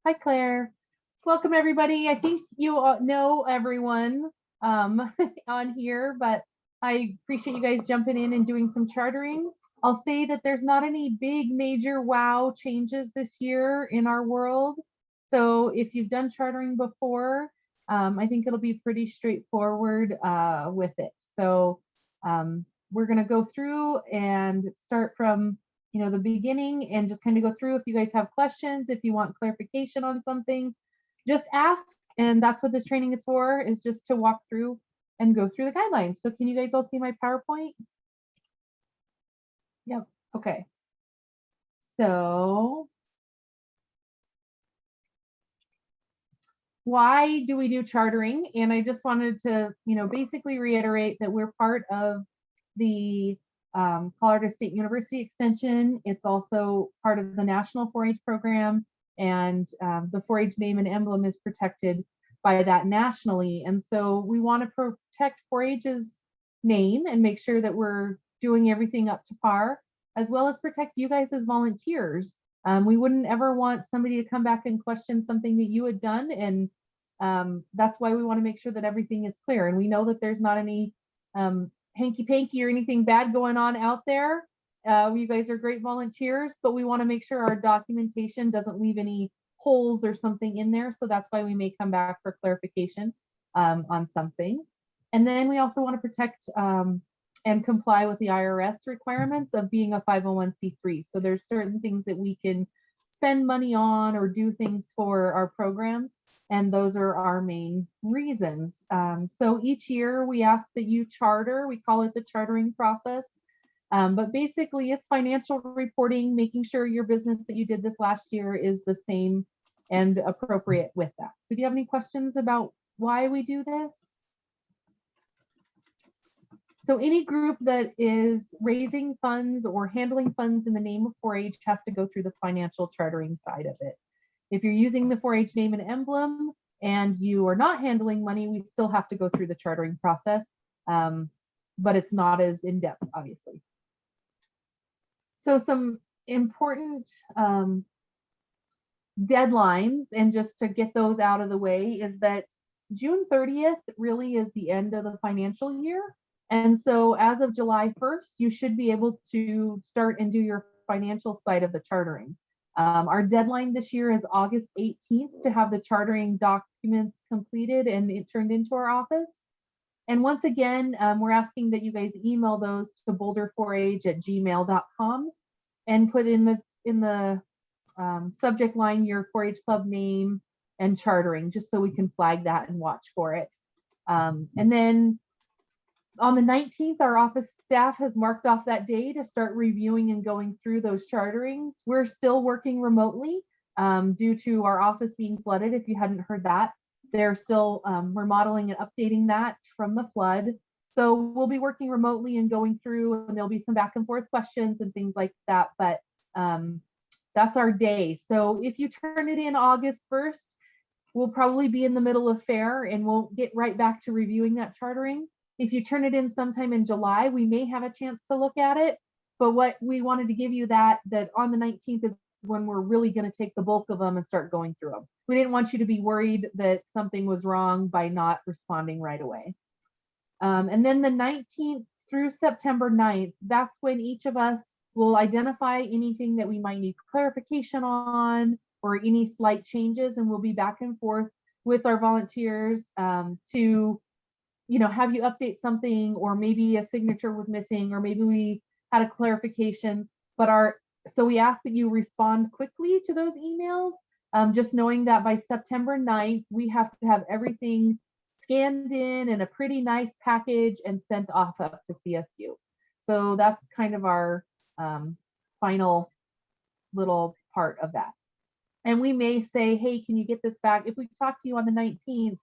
Hi, Claire. Welcome, everybody. I think you all know everyone on here, but I appreciate you guys jumping in and doing some chartering. I'll say that there's not any big major wow changes this year in our world. So if you've done chartering before, I think it'll be pretty straightforward with it. So we're going to go through and start from the beginning and just kind of go through. If you guys have questions, if you want clarification on something, just ask. And that's what this training is for, is just to walk through and go through the guidelines. So can you guys all see my PowerPoint? Yep. Okay. So why do we do chartering? And I just wanted to, basically reiterate that we're part of the Colorado State University Extension. It's also part of the National 4-H program, and the 4-H name and emblem is protected by that nationally. And so we want to protect 4-H's name and make sure that we're doing everything up to par, as well as protect you guys as volunteers. We wouldn't ever want somebody to come back and question something that you had done, and that's why we want to make sure that everything is clear. And we know that there's not any hanky-panky or anything bad going on out there. You guys are great volunteers, but we want to make sure our documentation doesn't leave any holes or something in there. So that's why we may come back for clarification on something. And then we also want to protect and comply with the IRS requirements of being a 501c3. So there's certain things that we can spend money on or do things for our program, and those are our main reasons. So each year we ask that you charter. We call it the chartering process. But basically it's financial reporting, making sure your business that you did this last year is the same and appropriate with that. So do you have any questions about why we do this? So any group that is raising funds or handling funds in the name of 4-H has to go through the financial chartering side of it. If you're using the 4-H name and emblem and you are not handling money, we still have to go through the chartering process, but it's not as in-depth, obviously. So some important deadlines, and just to get those out of the way, is that June 30th really is the end of the financial year. And so as of July 1st, you should be able to start and do your financial side of the chartering. Our deadline this year is August 18th to have the chartering documents completed and it turned into our office. And once again, we're asking that you guys email those to boulder4h@gmail.com and put in the subject line your 4-H club name and chartering, just so we can flag that and watch for it. And then on the 19th, our office staff has marked off that day to start reviewing and going through those charterings. We're still working remotely due to our office being flooded. If you hadn't heard that, they're still remodeling and updating that from the flood. So we'll be working remotely and going through, and there'll be some back and forth questions and things like that. But that's our day. So if you turn it in August 1st, we'll probably be in the middle of fair and we'll get right back to reviewing that chartering. If you turn it in sometime in July, we may have a chance to look at it. But what we wanted to give you that on the 19th is when we're really going to take the bulk of them and start going through them. We didn't want you to be worried that something was wrong by not responding right away. And then the 19th through September 9th, that's when each of us will identify anything that we might need clarification on or any slight changes, and we'll be back and forth with our volunteers to have you update something, or maybe a signature was missing, or maybe we had a clarification. So we ask that you respond quickly to those emails, just knowing that by September 9th, we have to have everything scanned in a pretty nice package and sent off up to CSU. So that's kind of our final little part of that. And we may say, hey, can you get this back? If we talk to you on the 19th,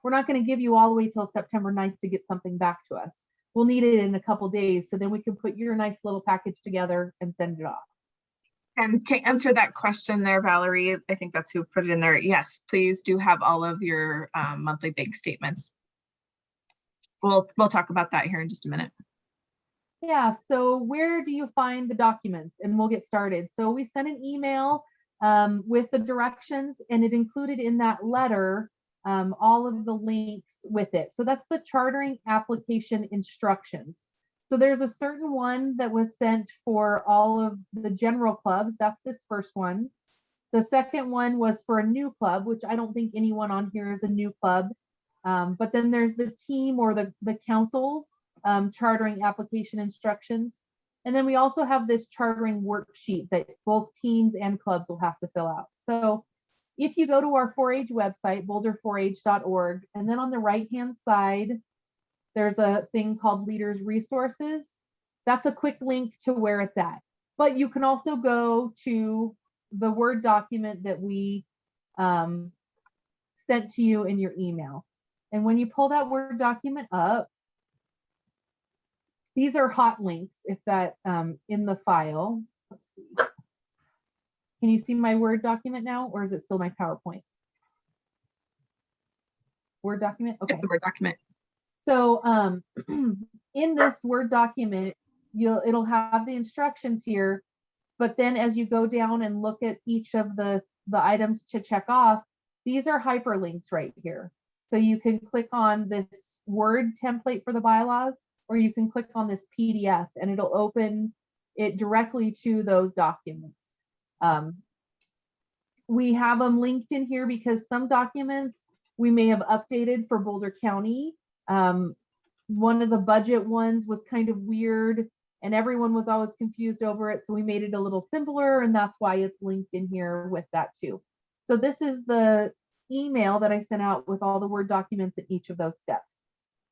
we're not going to give you all the way till September 9th to get something back to us. We'll need it in a couple days, so then we can put your nice little package together and send it off. And to answer that question there, Valerie, I think that's who put it in there. Yes, please do have all of your monthly bank statements. We'll talk about that here in just a minute. Yeah, so where do you find the documents? And we'll get started. So we sent an email with the directions, and it included in that letter all of the links with it. So that's the chartering application instructions. So there's a certain one that was sent for all of the general clubs. That's this first one. The second one was for a new club, which I don't think anyone on here is a new club. But then there's the team or the council's chartering application instructions. And then we also have this chartering worksheet that both teams and clubs will have to fill out. So if you go to our 4-H website, boulder4h.org, and then on the right-hand side, there's a thing called Leaders Resources. That's a quick link to where it's at. But you can also go to the Word document that we sent to you in your email. And when you pull that Word document up, these are hot links if that in the file. Let's see. Can you see my Word document now, or is it still my PowerPoint? Word document? Okay. The Word document. So in this Word document, it'll have the instructions here, but then as you go down and look at each of the items to check off, these are hyperlinks right here. So you can click on this Word template for the bylaws, or you can click on this PDF and it'll open it directly to those documents. We have them linked in here because some documents we may have updated for Boulder County. One of the budget ones was kind of weird and everyone was always confused over it. So we made it a little simpler, and that's why it's linked in here with that too. So this is the email that I sent out with all the Word documents in each of those steps.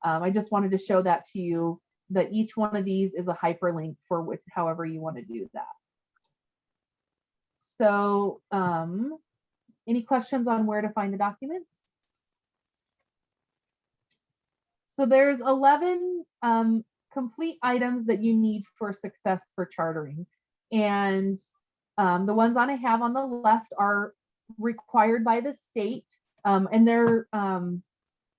I just wanted to show that to you, that each one of these is a hyperlink for however you want to do that. So any questions on where to find the documents? So there's 11 complete items that you need for success for chartering. And the ones I have on the left are required by the state, and they're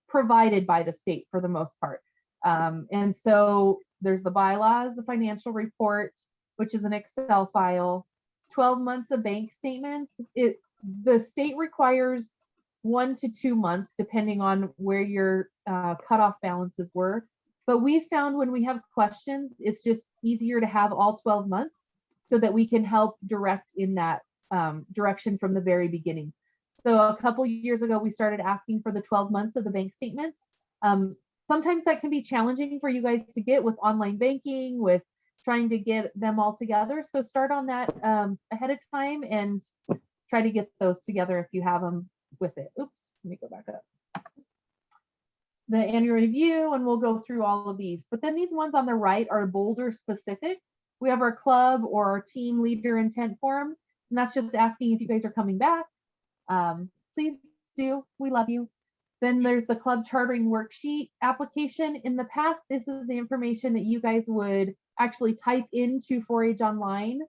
provided by the state for the most part. And so there's the bylaws, the financial report, which is an Excel file, 12 months of bank statements. The state requires 1 to 2 months, depending on where your cutoff balances were. But we found when we have questions, it's just easier to have all 12 months so that we can help direct in that direction from the very beginning. So a couple years ago, we started asking for the 12 months of the bank statements. Sometimes that can be challenging for you guys to get with online banking, with trying to get them all together. So start on that ahead of time and try to get those together if you have them with it. Oops, let me go back up. The annual review, and we'll go through all of these. But then these ones on the right are Boulder specific. We have our club or our team leader intent form, and that's just asking if you guys are coming back. Please do, we love you. Then there's the club chartering worksheet application. In the past, this is the information that you guys would actually type into 4-H Online,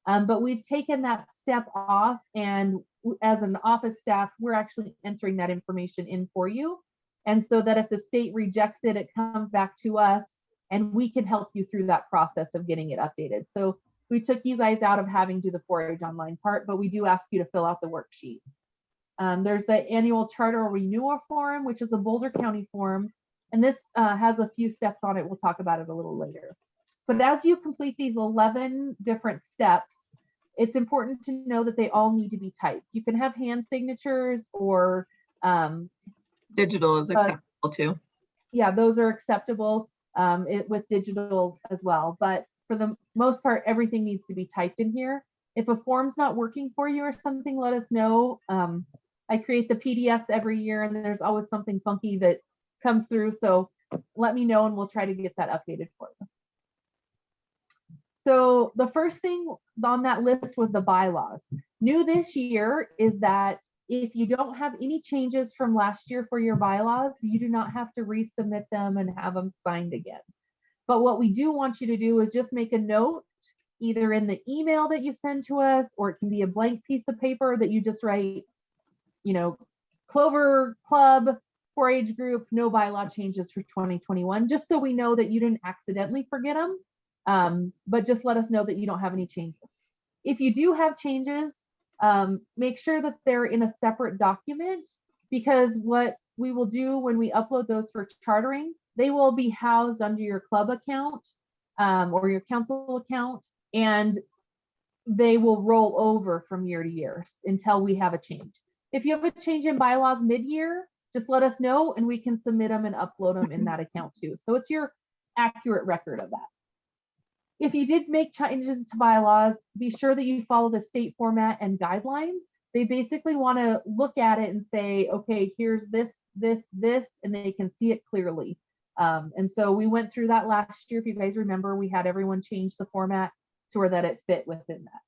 but we've taken that step off, and as an office staff, we're actually entering that information in for you. And so that if the state rejects it, it comes back to us and we can help you through that process of getting it updated. So we took you guys out of having to do the 4-H Online part, but we do ask you to fill out the worksheet. There's the annual charter renewal form, which is a Boulder County form. And this has a few steps on it. We'll talk about it a little later. But as you complete these 11 different steps, it's important to know that they all need to be typed. You can have hand signatures or digital is acceptable too. Yeah, those are acceptable with digital as well. But for the most part, everything needs to be typed in here. If a form's not working for you or something, let us know. I create the PDFs every year and there's always something funky that comes through. So let me know and we'll try to get that updated for you. So the first thing on that list was the bylaws. New this year is that if you don't have any changes from last year for your bylaws, you do not have to resubmit them and have them signed again. But what we do want you to do is just make a note, either in the email that you send to us, or it can be a blank piece of paper that you just write, you know, Clover Club 4-H group, no bylaw changes for 2021, just so we know that you didn't accidentally forget them. But just let us know that you don't have any changes. If you do have changes, make sure that they're in a separate document, because what we will do when we upload those for chartering, they will be housed under your club account or your council account, and they will roll over from year to year until we have a change. If you have a change in bylaws mid-year, just let us know and we can submit them and upload them in that account too. So it's your accurate record of that. If you did make changes to bylaws, be sure that you follow the state format and guidelines. They basically want to look at it and say, okay, here's this, and they can see it clearly. And so we went through that last year. If you guys remember, we had everyone change the format to where that it fit within that.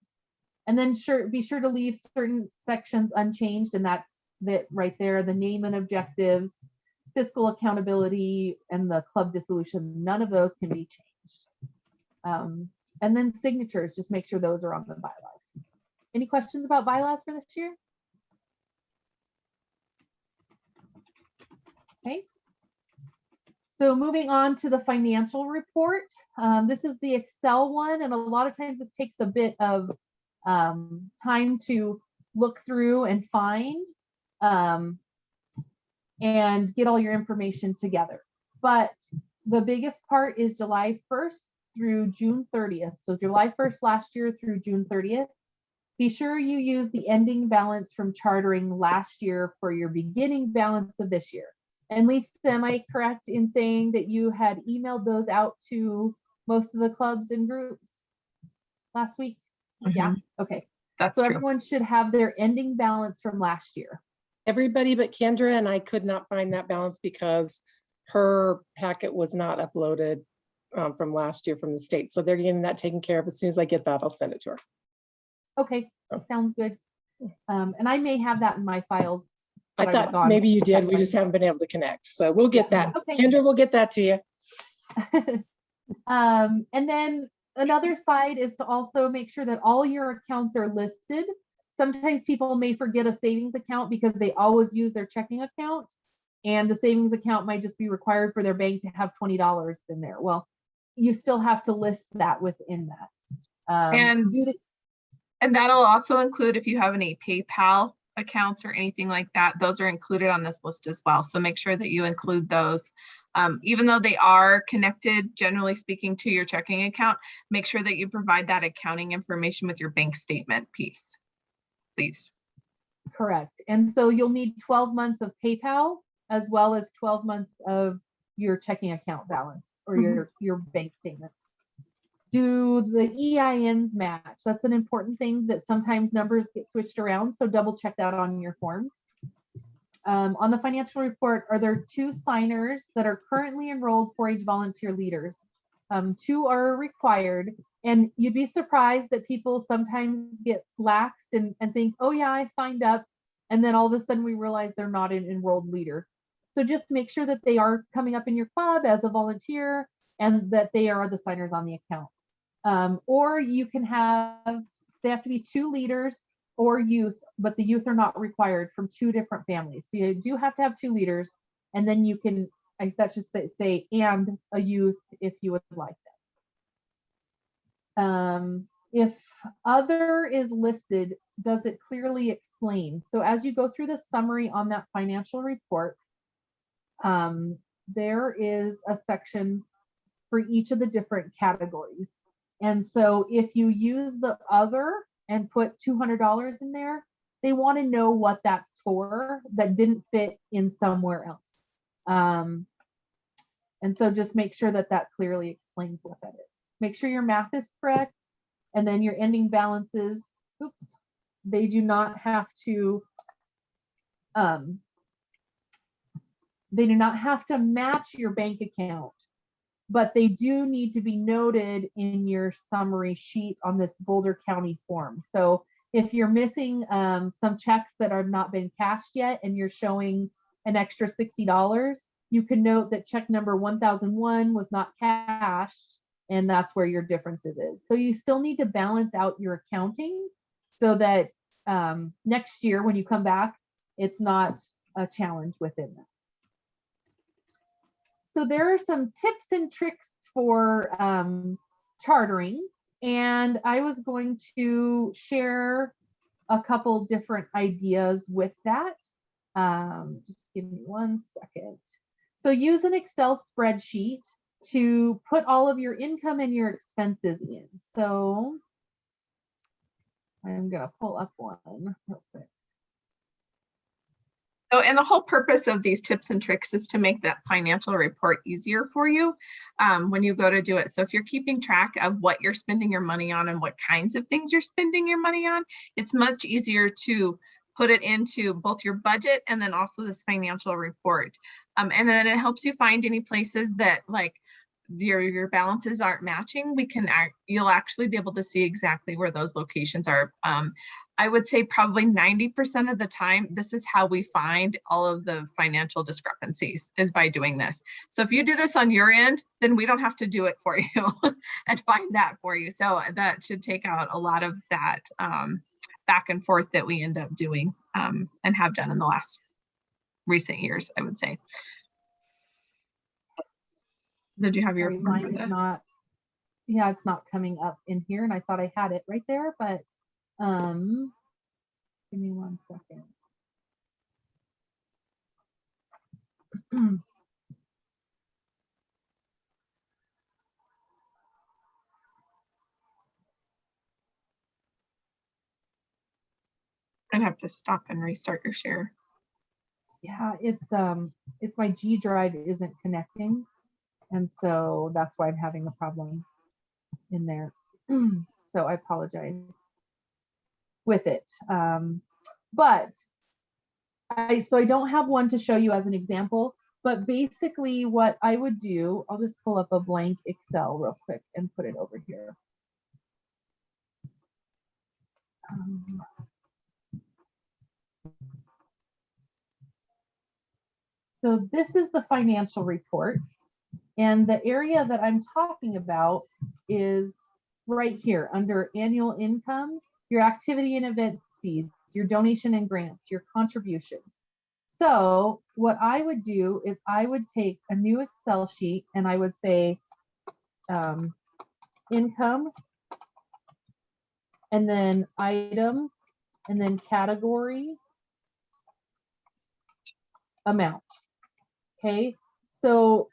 And then be sure to leave certain sections unchanged, and that's that right there, the name and objectives, fiscal accountability, and the club dissolution. None of those can be changed. And then signatures, just make sure those are on the bylaws. Any questions about bylaws for this year? Okay. So moving on to the financial report. This is the Excel one, and a lot of times this takes a bit of time to look through and find and get all your information together. But the biggest part is July 1st through June 30th. So July 1st last year through June 30th. Be sure you use the ending balance from chartering last year for your beginning balance of this year. And Lisa, am I correct in saying that you had emailed those out to most of the clubs and groups last week? Mm-hmm. Yeah, okay. That's so true. Everyone should have their ending balance from last year. Everybody but Kendra, and I could not find that balance because her packet was not uploaded from last year from the state. So they're getting that taken care of. As soon as I get that, I'll send it to her. Okay, sounds good. And I may have that in my files. I thought maybe you did. We just haven't been able to connect. So we'll get that. Okay. Kendra, we'll get that to you. And then another side is to also make sure that all your accounts are listed. Sometimes people may forget a savings account because they always use their checking account, and the savings account might just be required for their bank to have $20 in there. Well, you still have to list that within that. And that'll also include if you have any PayPal accounts or anything like that, those are included on this list as well. So make sure that you include those. Even though they are connected, generally speaking, to your checking account, make sure that you provide that accounting information with your bank statement piece, please. Correct. And so you'll need 12 months of PayPal as well as 12 months of your checking account balance or your bank statements. Do the EINs match? That's an important thing that sometimes numbers get switched around. So double check that on your forms. On the financial report, are there 2 signers that are currently enrolled 4-H volunteer leaders? 2 are required, and you'd be surprised that people sometimes get laxed and think, oh yeah, I signed up. And then all of a sudden we realize they're not an enrolled leader. So just make sure that they are coming up in your club as a volunteer and that they are the signers on the account. Or you can they have to be 2 leaders or youth, but the youth are not required, from 2 different families. So you do have to have 2 leaders, and then you can, that should say, and a youth if you would like that. If other is listed, does it clearly explain? So as you go through the summary on that financial report, there is a section for each of the different categories. And so if you use the other and put $200 in there, they want to know what that's for that didn't fit in somewhere else. And so just make sure that that clearly explains what that is. Make sure your math is correct. And then your ending balances, they do not have to, match your bank account, but they do need to be noted in your summary sheet on this Boulder County form. So if you're missing some checks that have not been cashed yet and you're showing an extra $60, you can note that check number 1001 was not cashed, and that's where your differences is. So you still need to balance out your accounting so that next year when you come back, it's not a challenge within that. So there are some tips and tricks for chartering, and I was going to share a couple different ideas with that. Just give me 1 second. So use an Excel spreadsheet to put all of your income and your expenses in. So I'm gonna pull up one real quick. So, and the whole purpose of these tips and tricks is to make that financial report easier for you when you go to do it. So if you're keeping track of what you're spending your money on and what kinds of things you're spending your money on, it's much easier to put it into both your budget and then also this financial report. And then it helps you find any places that like your balances aren't matching. You'll actually be able to see exactly where those locations are. I would say probably 90% of the time, this is how we find all of the financial discrepancies, is by doing this. So if you do this on your end, then we don't have to do it for you and find that for you. So that should take out a lot of that back and forth that we end up doing and have done in the last recent years, I would say. Did you have your? Sorry, mine is not, yeah, it's not coming up in here, and I thought I had it right there, but give me 1 second. I'd have to stop and restart your share. Yeah, it's my G drive isn't connecting, and so that's why I'm having a problem in there. So I apologize with it. But I don't have one to show you as an example, but basically what I would do, I'll just pull up a blank Excel real quick and put it over here. So this is the financial report, and the area that I'm talking about is right here under annual income, your activity and event fees, your donation and grants, your contributions. So what I would do is I would take a new Excel sheet and I would say income, and then item, and then category, amount. Okay, so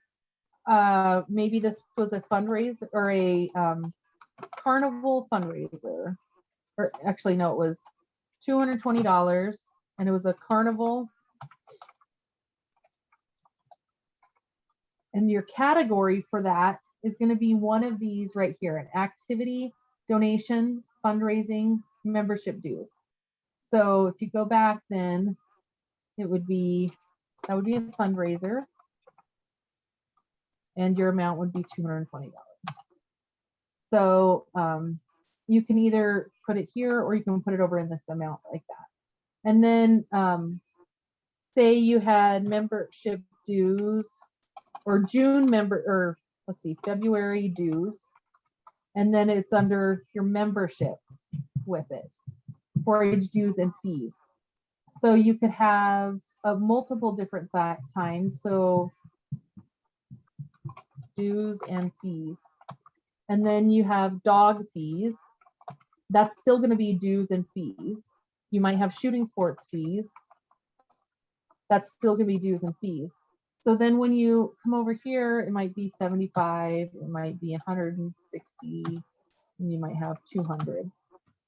maybe this was a fundraiser or a carnival fundraiser, or actually no, it was $220, and it was a carnival. And your category for that is going to be one of these right here: an activity, donation, fundraising, membership dues. So if you go back, then it would be, that would be a fundraiser, and your amount would be $220. So you can either put it here or you can put it over in this amount like that. And then say you had membership dues or February dues, and then it's under your membership with it, 4-H dues and fees. So you could have multiple different times. So dues and fees. And then you have dog fees. That's still going to be dues and fees. You might have shooting sports fees. That's still going to be dues and fees. So then when you come over here, it might be 75, it might be 160, and you might have 200.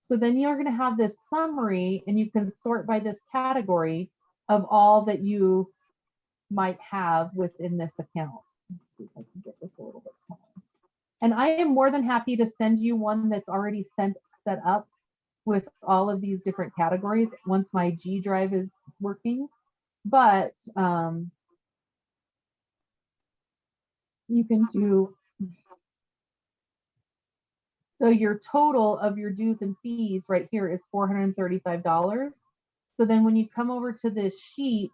So then you're going to have this summary, and you can sort by this category of all that you might have within this account. Let's see if I can get this a little bit smaller. And I am more than happy to send you one that's already set up with all of these different categories once my G drive is working. But you can do, so your total of your dues and fees right here is $435. So then when you come over to this sheet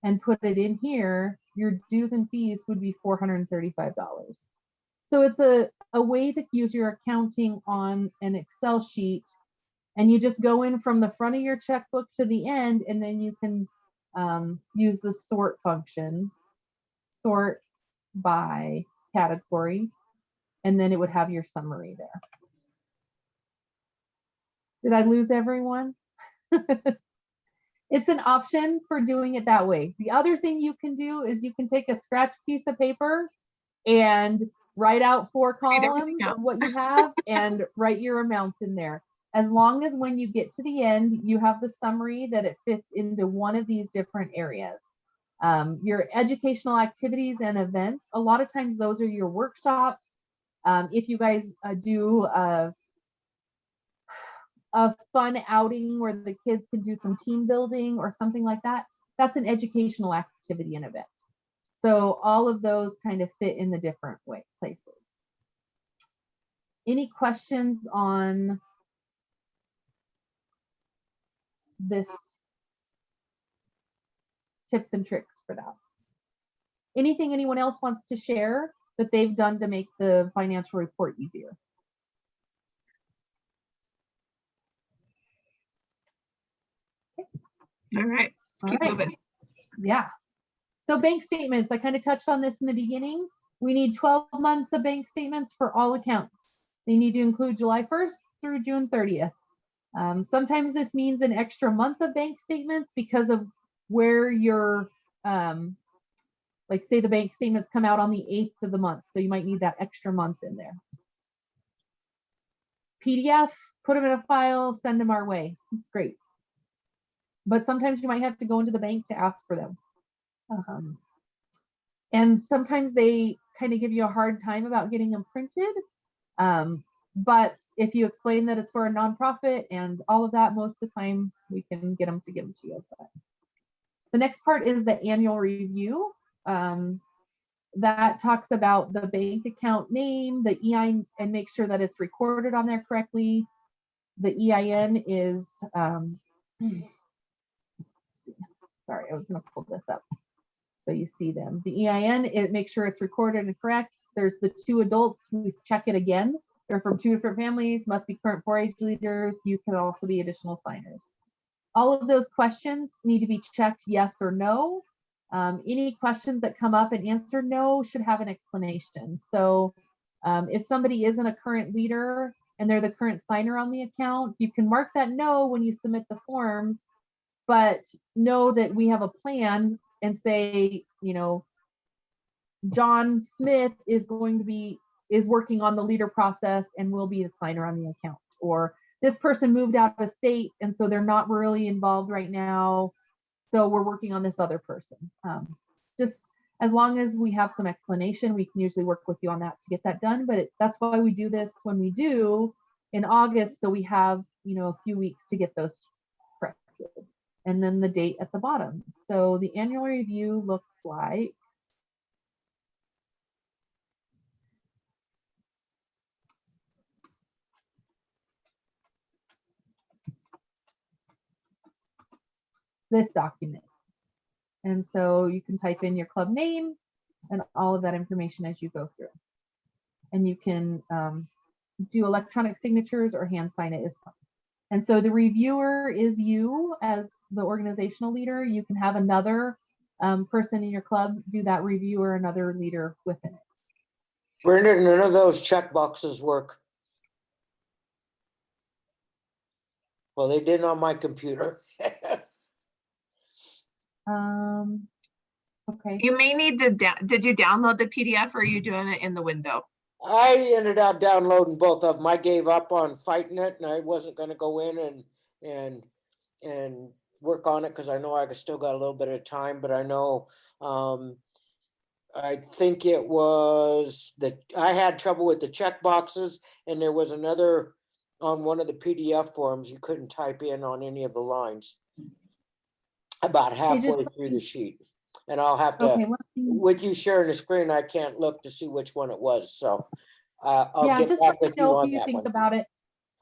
and put it in here, your dues and fees would be $435. So it's a way to use your accounting on an Excel sheet, and you just go in from the front of your checkbook to the end, and then you can use the sort function, sort by category, and then it would have your summary there. Did I lose everyone? It's an option for doing it that way. The other thing you can do is you can take a scratch piece of paper and write out 4 Write everything columns out. of what you have and write your amounts in there. As long as when you get to the end, you have the summary that it fits into one of these different areas. Your educational activities and events, a lot of times those are your workshops. If you guys do a fun outing where the kids can do some team building or something like that, that's an educational activity and event. So all of those kind of fit in the different places. Any questions on this tips and tricks for that? Anything anyone else wants to share that they've done to make the financial report easier? All right, let's keep moving. Yeah. So bank statements, I kind of touched on this in the beginning. We need 12 months of bank statements for all accounts. They need to include July 1st through June 30th. Sometimes this means an extra month of bank statements because of where your, like say the bank statements come out on the 8th of the month. So you might need that extra month in there. PDF, put them in a file, send them our way. It's great. But sometimes you might have to go into the bank to ask for them. And sometimes they kind of give you a hard time about getting them printed. But if you explain that it's for a nonprofit and all of that, most of the time we can get them to give them to you. But the next part is the annual review. That talks about the bank account name, the EIN, and make sure that it's recorded on there correctly. The EIN is, sorry, I was going to pull this up so you see them. The EIN, it makes sure it's recorded and correct. There's the 2 adults who check it again. They're from 2 different families, must be current 4-H leaders. You can also be additional signers. All of those questions need to be checked yes or no. Any questions that come up and answer no should have an explanation. So if somebody isn't a current leader and they're the current signer on the account, you can mark that no when you submit the forms, but know that we have a plan and say, you know, John Smith is working on the leader process and will be the signer on the account. Or this person moved out of state and so they're not really involved right now. So we're working on this other person. Just as long as we have some explanation, we can usually work with you on that to get that done. But that's why we do this when we do in August. So we have, you know, a few weeks to get those corrected. And then the date at the bottom. So the annual review looks like this document. And so you can type in your club name and all of that information as you go through. And you can do electronic signatures or hand sign it as well. And so the reviewer is you as the organizational leader. You can have another person in your club do that review or another leader within it. Brenda, none of those check boxes work. Well, they didn't on my computer. Okay. You may need to, did you download the PDF or are you doing it in the window? I ended up downloading both of them. I gave up on fighting it, and I wasn't going to go in and work on it because I know I still got a little bit of time. But I know I think it was that I had trouble with the check boxes, and there was another on one of the PDF forms you couldn't type in on any of the lines. About halfway through the sheet, and I'll have to. Okay, with you sharing the screen, I can't look to see which one it was. So I'll yeah, get just back let me with you know on if you that think one. about it.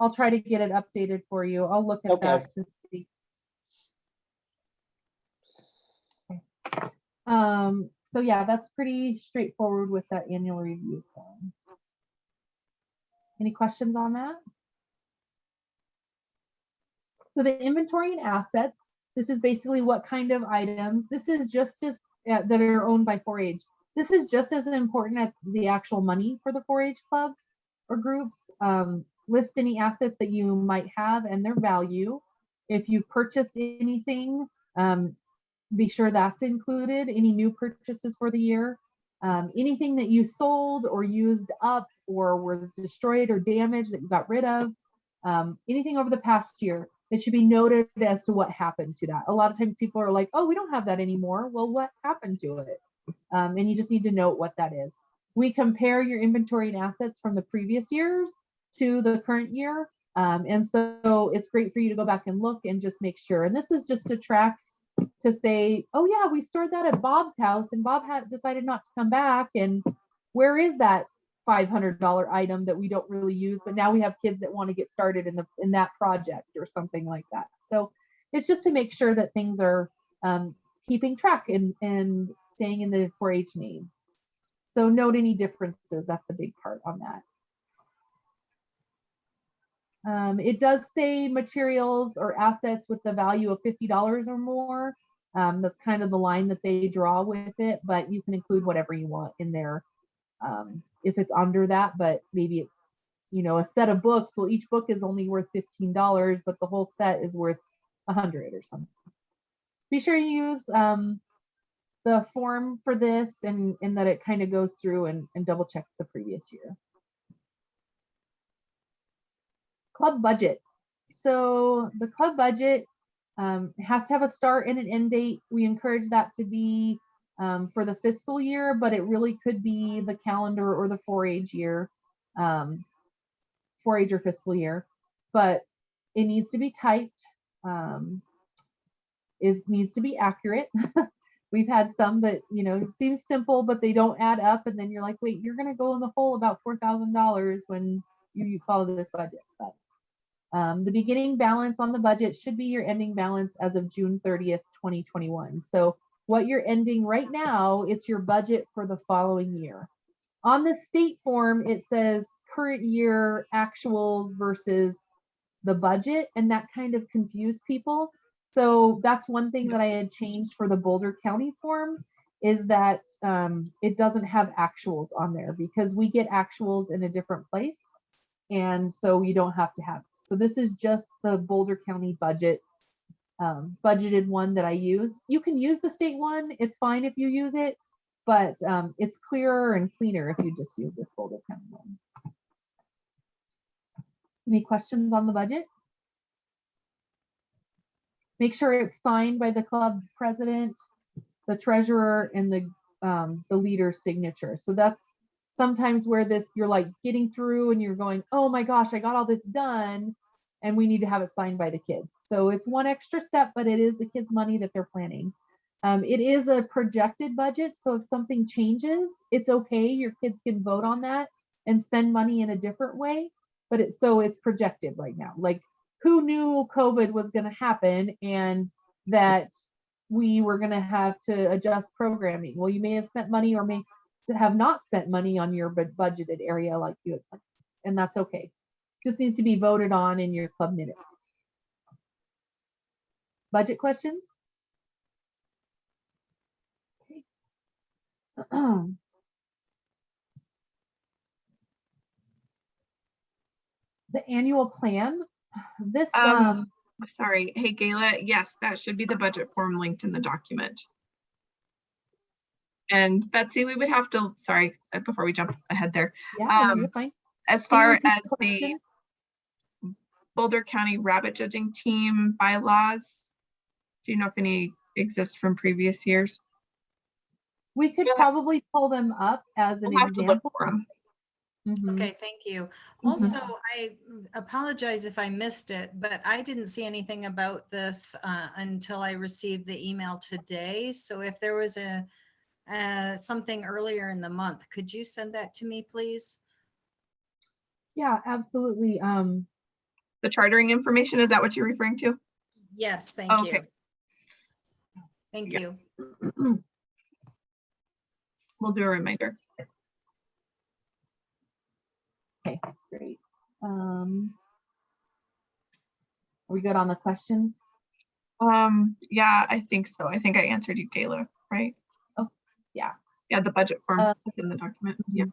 I'll try to get it updated for you. I'll look at Okay. that to see. Okay. So yeah, that's pretty straightforward with that annual review form. Any questions on that? So the inventory and assets, this is basically what kind of items. This is just as that are owned by 4-H. This is just as important as the actual money for the 4-H clubs or groups. List any assets that you might have and their value. If you've purchased anything, be sure that's included, any new purchases for the year. Anything that you sold or used up or was destroyed or damaged that you got rid of, anything over the past year, it should be noted as to what happened to that. A lot of times people are like, oh, we don't have that anymore. Well, what happened to it? And you just need to note what that is. We compare your inventory and assets from the previous years to the current year. And so it's great for you to go back and look and just make sure. And this is just to track, to say, oh yeah, we stored that at Bob's house and Bob had decided not to come back. And where is that $500 item that we don't really use, but now we have kids that want to get started in that project or something like that. So it's just to make sure that things are keeping track and staying in the 4-H name. So note any differences. That's the big part on that. It does say materials or assets with the value of $50 or more. That's kind of the line that they draw with it, but you can include whatever you want in there if it's under that. But maybe it's, a set of books. Well, each book is only worth $15, but the whole set is worth $100 or something. Be sure you use the form for this and that it kind of goes through and double checks the previous year. Club budget. So the club budget has to have a start and an end date. We encourage that to be for the fiscal year, but it really could be the calendar or the 4-H year, 4-H or fiscal year. But it needs to be typed. It needs to be accurate. We've had some that, it seems simple, but they don't add up. And then you're like, wait, you're going to go in the hole about $4,000 when you follow this budget. But the beginning balance on the budget should be your ending balance as of June 30th, 2021. So what you're ending right now, it's your budget for the following year. On the state form, it says current year actuals versus the budget, and that kind of confused people. So that's one thing that I had changed for the Boulder County form, is that it doesn't have actuals on there because we get actuals in a different place. And so you don't have to have it. So this is just the Boulder County budget, budgeted one that I use. You can use the state one. It's fine if you use it, but it's clearer and cleaner if you just use this Boulder County one. Any questions on the budget? Make sure it's signed by the club president, the treasurer, and the leader's signature. So that's sometimes where you're like getting through and you're going, oh my gosh, I got all this done, and we need to have it signed by the kids. So it's one extra step, but it is the kids' money that they're planning. It is a projected budget, so if something changes, it's okay. Your kids can vote on that and spend money in a different way, but it's projected right now. Like, who knew COVID was going to happen and that we were going to have to adjust programming? Well, you may have spent money or may have not spent money on your budgeted area like you had, and that's okay. Just needs to be voted on in your club minutes. Budget questions? Okay. The annual plan. This Sorry, hey Gayla, yes, that should be the budget form linked in the document. And Betsy, we would have to, sorry, before we jump ahead there. Yeah, you're fine. As far as the Boulder County rabbit judging team bylaws, do you know if any exist from previous years? We could probably pull them up as an example. Okay, thank you. Also, I apologize if I missed it, but I didn't see anything about this until I received the email today. So if there was something earlier in the month, could you send that to me, please? Yeah, absolutely. The chartering information, is that what you're referring to? Yes, thank you. Thank you. We'll do a reminder. Okay, great. Are we good on the questions? Yeah, I think so. I think I answered you, Gayla, right? Oh, yeah. Yeah, the budget form within the document. Yeah.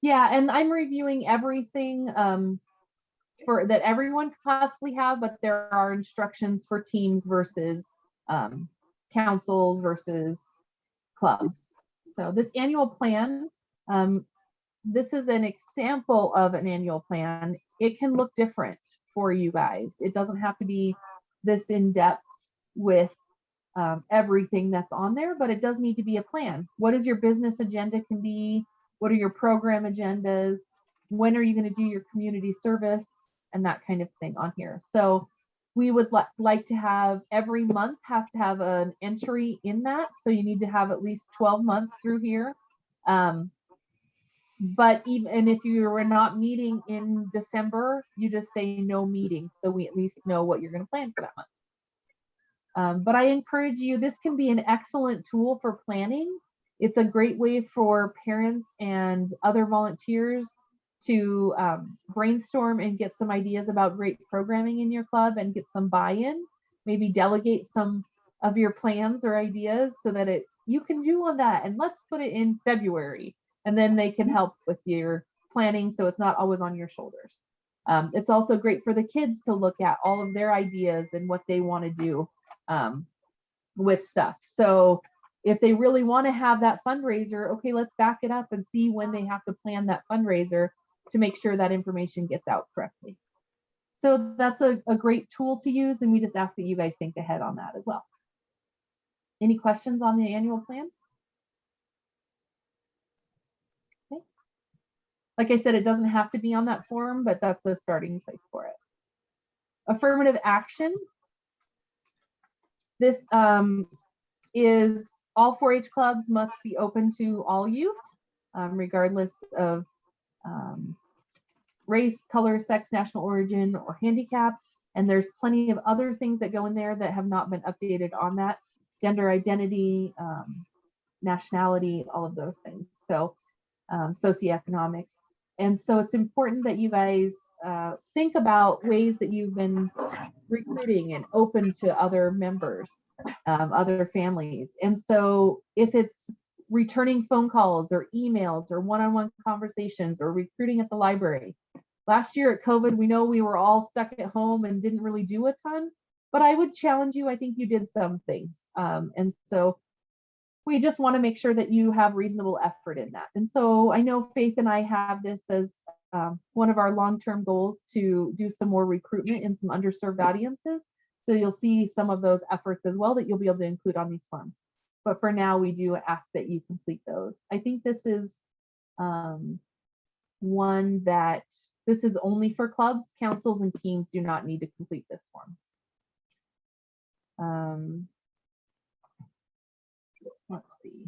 Yeah, and I'm reviewing everything. for that everyone could possibly have, but there are instructions for teams versus councils versus clubs. So this annual plan, this is an example of an annual plan. It can look different for you guys. It doesn't have to be this in-depth with everything that's on there, but it does need to be a plan. What is your business agenda can be? What are your program agendas? When are you going to do your community service and that kind of thing on here? So we would like to have every month has to have an entry in that. So you need to have at least 12 months through here. But even if you were not meeting in December, you just say no meeting. So we at least know what you're going to plan for that month. But I encourage you, this can be an excellent tool for planning. It's a great way for parents and other volunteers to brainstorm and get some ideas about great programming in your club and get some buy-in, maybe delegate some of your plans or ideas so that you can do on that. And let's put it in February, and then they can help with your planning so it's not always on your shoulders. It's also great for the kids to look at all of their ideas and what they want to do with stuff. So if they really want to have that fundraiser, okay, let's back it up and see when they have to plan that fundraiser to make sure that information gets out correctly. So that's a great tool to use, and we just ask that you guys think ahead on that as well. Any questions on the annual plan? Okay. Like I said, it doesn't have to be on that form, but that's a starting place for it. Affirmative action. This is all 4-H clubs must be open to all youth, regardless of race, color, sex, national origin, or handicap. And there's plenty of other things that go in there that have not been updated on that. Gender identity, nationality, all of those things. So socioeconomic. And so it's important that you guys think about ways that you've been recruiting and open to other members, other families. And so if it's returning phone calls or emails or one-on-one conversations or recruiting at the library. Last year at COVID, we know we were all stuck at home and didn't really do a ton, but I would challenge you. I think you did some things. And so we just want to make sure that you have reasonable effort in that. And so I know Faith and I have this as one of our long-term goals to do some more recruitment in some underserved audiences. So you'll see some of those efforts as well that you'll be able to include on these forms. But for now, we do ask that you complete those. I think this is one that this is only for clubs. Councils and teams do not need to complete this form. Let's see.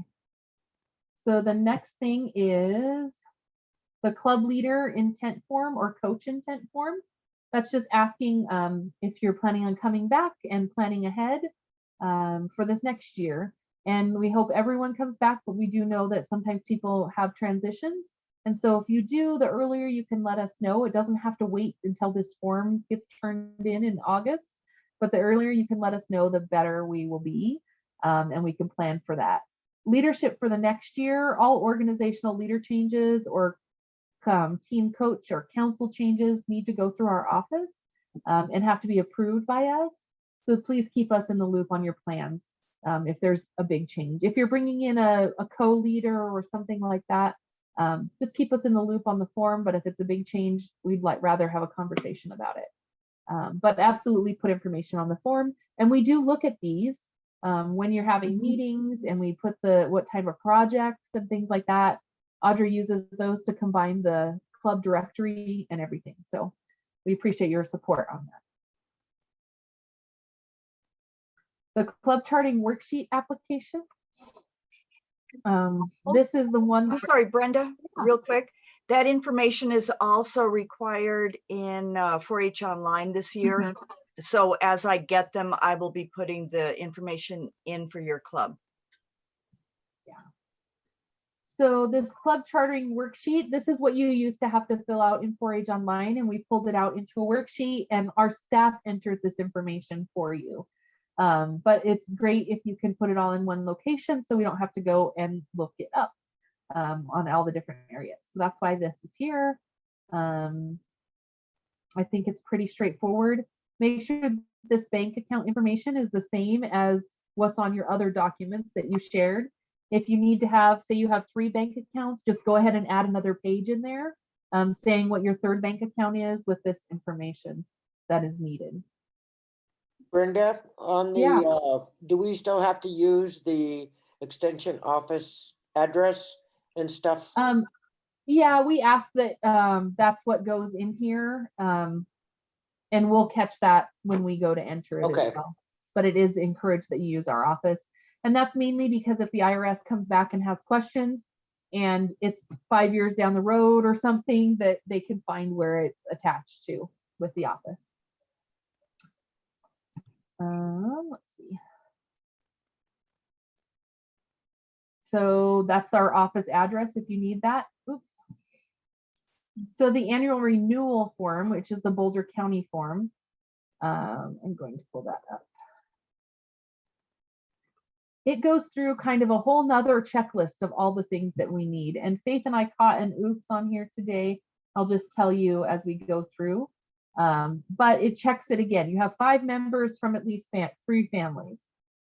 So the next thing is the club leader intent form or coach intent form. That's just asking if you're planning on coming back and planning ahead for this next year. And we hope everyone comes back, but we do know that sometimes people have transitions. And so if you do, the earlier you can let us know. It doesn't have to wait until this form gets turned in August, but the earlier you can let us know, the better we will be, and we can plan for that. Leadership for the next year, all organizational leader changes or team coach or council changes need to go through our office and have to be approved by us. So please keep us in the loop on your plans. If there's a big change. If you're bringing in a co-leader or something like that, just keep us in the loop on the form. But if it's a big change, we'd rather have a conversation about it. But absolutely put information on the form. And we do look at these when you're having meetings, and we put what type of projects and things like that. Audrey uses those to combine the club directory and everything. So we appreciate your support on that. The club charting worksheet application. This is the one. I'm sorry, Brenda, real quick. That information is also required in 4-H Online this year. Mhm. So as I get them, I will be putting the information in for your club. Yeah. So this club chartering worksheet, this is what you used to have to fill out in 4-H Online, and we pulled it out into a worksheet, and our staff enters this information for you. But it's great if you can put it all in one location so we don't have to go and look it up on all the different areas. So that's why this is here. I think it's pretty straightforward. Make sure this bank account information is the same as what's on your other documents that you shared. If you need to have, say you have 3 bank accounts, just go ahead and add another page in there saying what your 3rd bank account is with this information that is needed. Brenda, on the, Yeah. do we still have to use the extension office address and stuff? Yeah, we ask that that's what goes in here. And we'll catch that when we go to enter it Okay. as well. But it is encouraged that you use our office. And that's mainly because if the IRS comes back and has questions and it's 5 years down the road or something, that they can find where it's attached to with the office. Let's see. So that's our office address if you need that. Oops. So the annual renewal form, which is the Boulder County form, I'm going to pull that up. It goes through kind of a whole nother checklist of all the things that we need. And Faith and I caught an oops on here today. I'll just tell you as we go through. But it checks it again. You have 5 members from at least 3 families.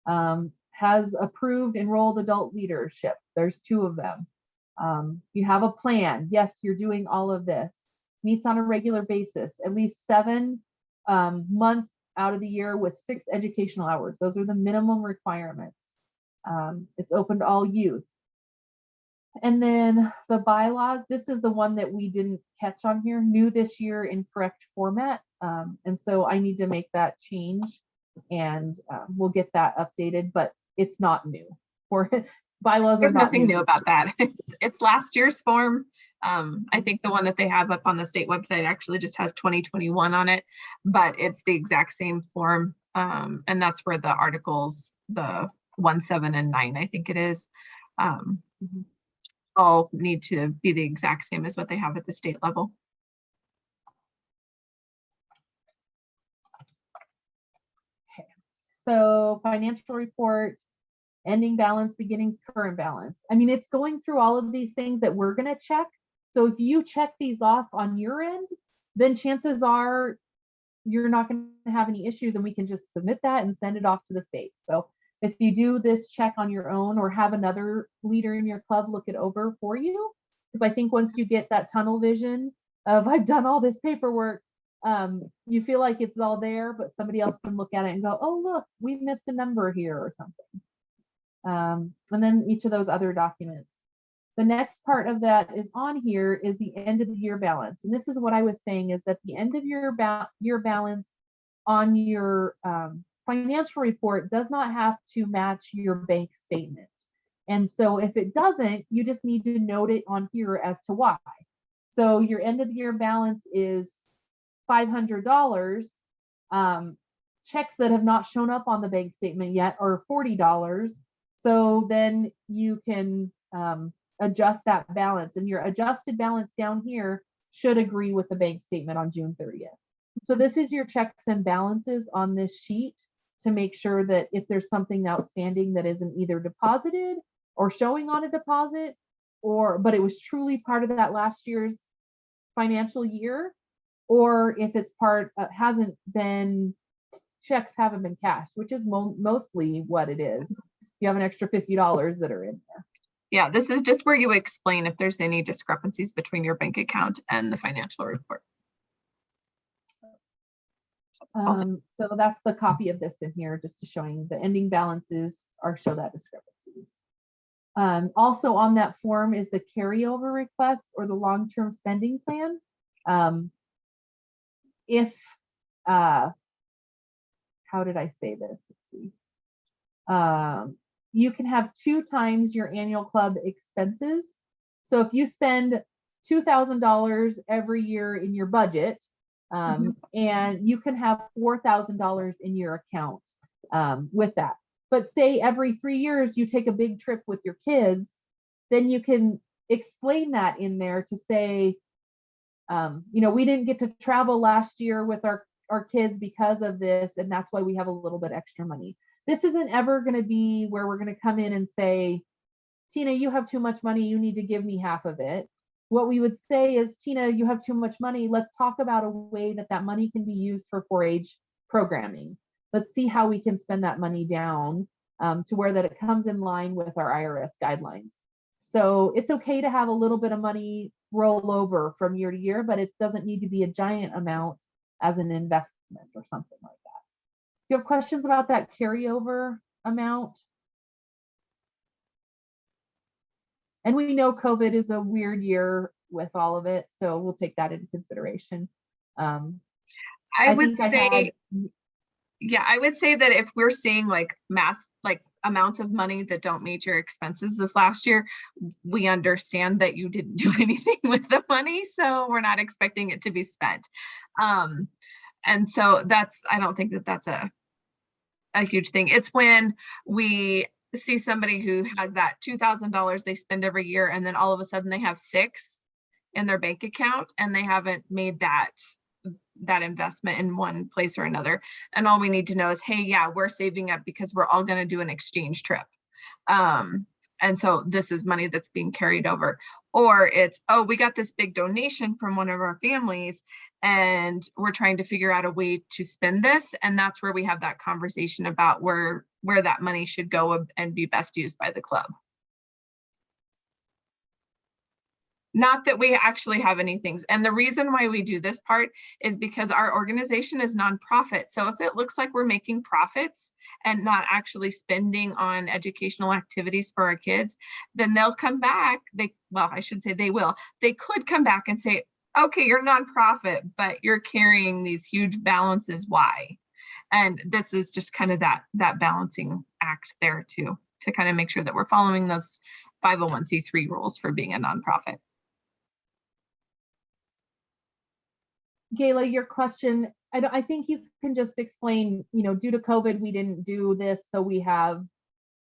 Has approved enrolled adult leadership. There's 2 of them. You have a plan. Yes, you're doing all of this. Meets on a regular basis, at least 7 months out of the year with 6 educational hours. Those are the minimum requirements. It's open to all youth. And then the bylaws, this is the one that we didn't catch on here, new this year in correct format. And so I need to make that change and we'll get that updated, but it's not new. For bylaws There's are not nothing new about that. It's last year's form. I think the one that they have up on the state website actually just has 2021 on it, but it's the exact same form. And that's where the articles, the 1, 7, and 9, I think it is, all need to be the exact same as what they have at the state level. Okay. So financial report, ending balance, beginnings, current balance. I mean, it's going through all of these things that we're going to check. So if you check these off on your end, then chances are you're not going to have any issues and we can just submit that and send it off to the state. So if you do this check on your own or have another leader in your club look it over for you, because I think once you get that tunnel vision of I've done all this paperwork, you feel like it's all there, but somebody else can look at it and go, oh, look, we missed a number here or something. And then each of those other documents. The next part of that is on here is the end of the year balance. And this is what I was saying is that the end of your year balance on your financial report does not have to match your bank statement. And so if it doesn't, you just need to note it on here as to why. So your end of the year balance is $500. Checks that have not shown up on the bank statement yet are $40. So then you can adjust that balance, and your adjusted balance down here should agree with the bank statement on June 30th. So this is your checks and balances on this sheet to make sure that if there's something outstanding that isn't either deposited or showing on a deposit, but it was truly part of that last year's financial year, or if it's hasn't been, checks haven't been cashed, which is mostly what it is. You have an extra $50 that are in there. Yeah, this is just where you explain if there's any discrepancies between your bank account and the financial report. So that's the copy of this in here, just to showing the ending balances show that discrepancies. Also on that form is the carryover request or the long-term spending plan. How did I say this? Let's see. You can have 2 times your annual club expenses. So if you spend $2,000 every year in your budget, and you can have $4,000 in your account with that. But say every 3 years you take a big trip with your kids, then you can explain that in there to say, we didn't get to travel last year with our kids because of this, and that's why we have a little bit extra money. This isn't ever going to be where we're going to come in and say, Tina, you have too much money, you need to give me half of it. what we would say is, Tina, you have too much money. Let's talk about a way that that money can be used for 4-H programming. Let's see how we can spend that money down to where that it comes in line with our IRS guidelines. So it's okay to have a little bit of money roll over from year to year, but it doesn't need to be a giant amount as an investment or something like that. Do you have questions about that carryover amount? And we know COVID is a weird year with all of it, so we'll take that into consideration. I would say, yeah, I would say that if we're seeing like amounts of money that don't meet your expenses this last year, we understand that you didn't do anything with the money, so we're not expecting it to be spent. And so I don't think that that's a huge thing. It's when we see somebody who has that $2,000 they spend every year, and then all of a sudden they have $6,000 in their bank account and they haven't made that investment in one place or another. And all we need to know is, hey, yeah, we're saving up because we're all going to do an exchange trip. And so this is money that's being carried over. Or it's, oh, we got this big donation from one of our families and we're trying to figure out a way to spend this. And that's where we have that conversation about where that money should go and be best used by the club. Not that we actually have any things. And the reason why we do this part is because our organization is nonprofit. So if it looks like we're making profits and not actually spending on educational activities for our kids, then they'll come back. I should say they will. They could come back and say, okay, you're nonprofit, but you're carrying these huge balances. Why? And this is just kind of that balancing act there too, to kind of make sure that we're following those 501c3 rules for being a nonprofit. Gayla, your question, I think you can just explain, due to COVID, we didn't do this, so we have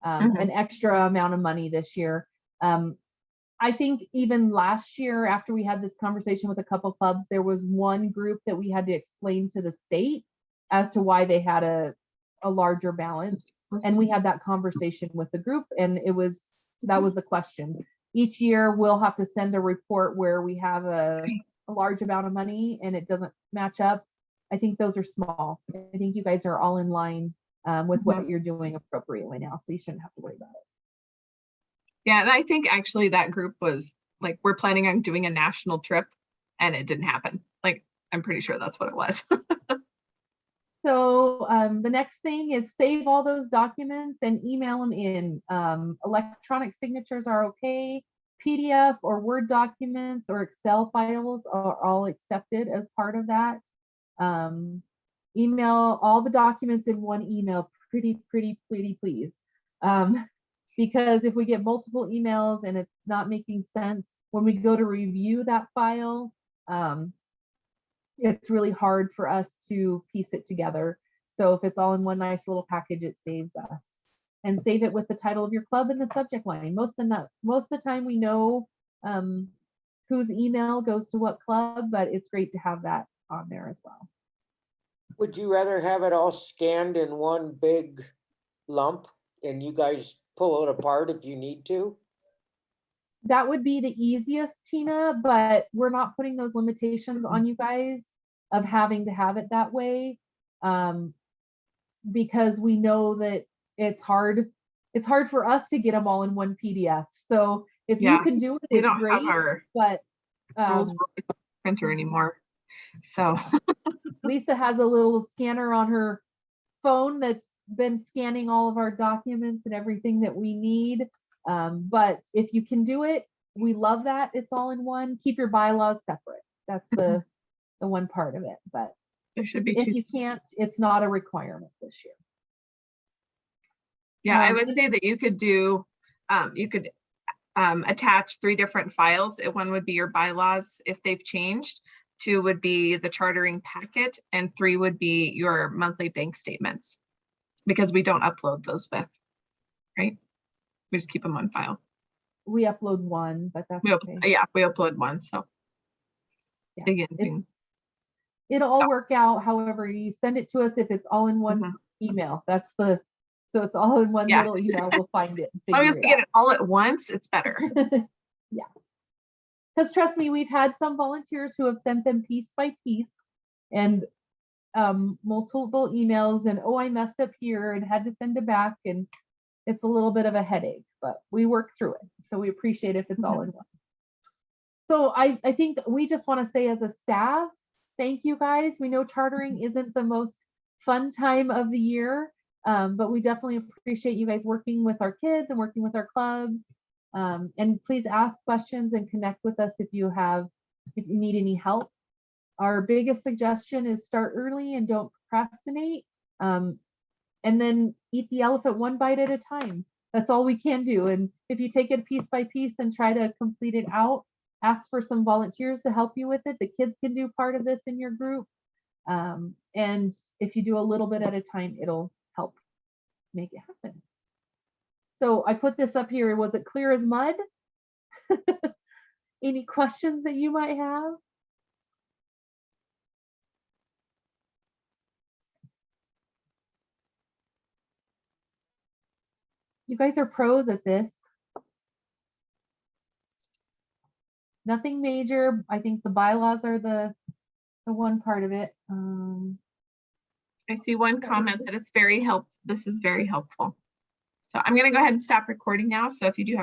an extra amount of money this year. I think even last year, after we had this conversation with a couple clubs, there was one group that we had to explain to the state as to why they had a larger balance. And we had that conversation with the group, and that was the question. Each year we'll have to send a report where we have a large amount of money and it doesn't match up. I think those are small. I think you guys are all in line with what you're doing appropriately now, so you shouldn't have to worry about it. Yeah, and I think actually that group was like, we're planning on doing a national trip and it didn't happen. Like, I'm pretty sure that's what it was. So the next thing is save all those documents and email them in. Electronic signatures are okay. PDF or Word documents or Excel files are all accepted as part of that. Email all the documents in one email, pretty please. Because if we get multiple emails and it's not making sense, when we go to review that file, it's really hard for us to piece it together. So if it's all in one nice little package, it saves us. And save it with the title of your club and the subject line. Most of the time we know whose email goes to what club, but it's great to have that on there as well. Would you rather have it all scanned in one big lump and you guys pull it apart if you need to? That would be the easiest, Tina, but we're not putting those limitations on you guys of having to have it that way, because we know that it's hard for us to get them all in one PDF. So if you can do it, it's great. But printer anymore. So Lisa has a little scanner on her phone that's been scanning all of our documents and everything that we need. But if you can do it, we love that it's all in one. Keep your bylaws separate. That's the one part of it. But there should be if you can't, it's not a requirement this year. Yeah, I would say that you could do, you could attach 3 different files. One would be your bylaws if they've changed. 2 would be the chartering packet, and 3 would be your monthly bank statements, because we don't upload those right? We just keep them on file. We upload one, but that's okay. Yeah, we upload one. So yeah, it'll all work out. However, you send it to us if it's all in one email. So it's all in one little email. We'll find it. As long as we get it all at once, it's better. Yeah. Because trust me, we've had some volunteers who have sent them piece by piece and multiple emails and, oh, I messed up here and had to send it back. And it's a little bit of a headache, but we work through it. So we appreciate if it's all in one. So I think we just want to say as a staff, thank you guys. We know chartering isn't the most fun time of the year, but we definitely appreciate you guys working with our kids and working with our clubs. And please ask questions and connect with us if you need any help. Our biggest suggestion is start early and don't procrastinate. And then eat the elephant one bite at a time. That's all we can do. And if you take it piece by piece and try to complete it out, ask for some volunteers to help you with it. The kids can do part of this in your group. And if you do a little bit at a time, it'll help make it happen. So I put this up here. Was it clear as mud? Any questions that you might have? You guys are pros at this. Nothing major. I think the bylaws are the one part of it. I see one comment that it's very helpful. This is very helpful. So I'm going to go ahead and stop recording now. So if you do have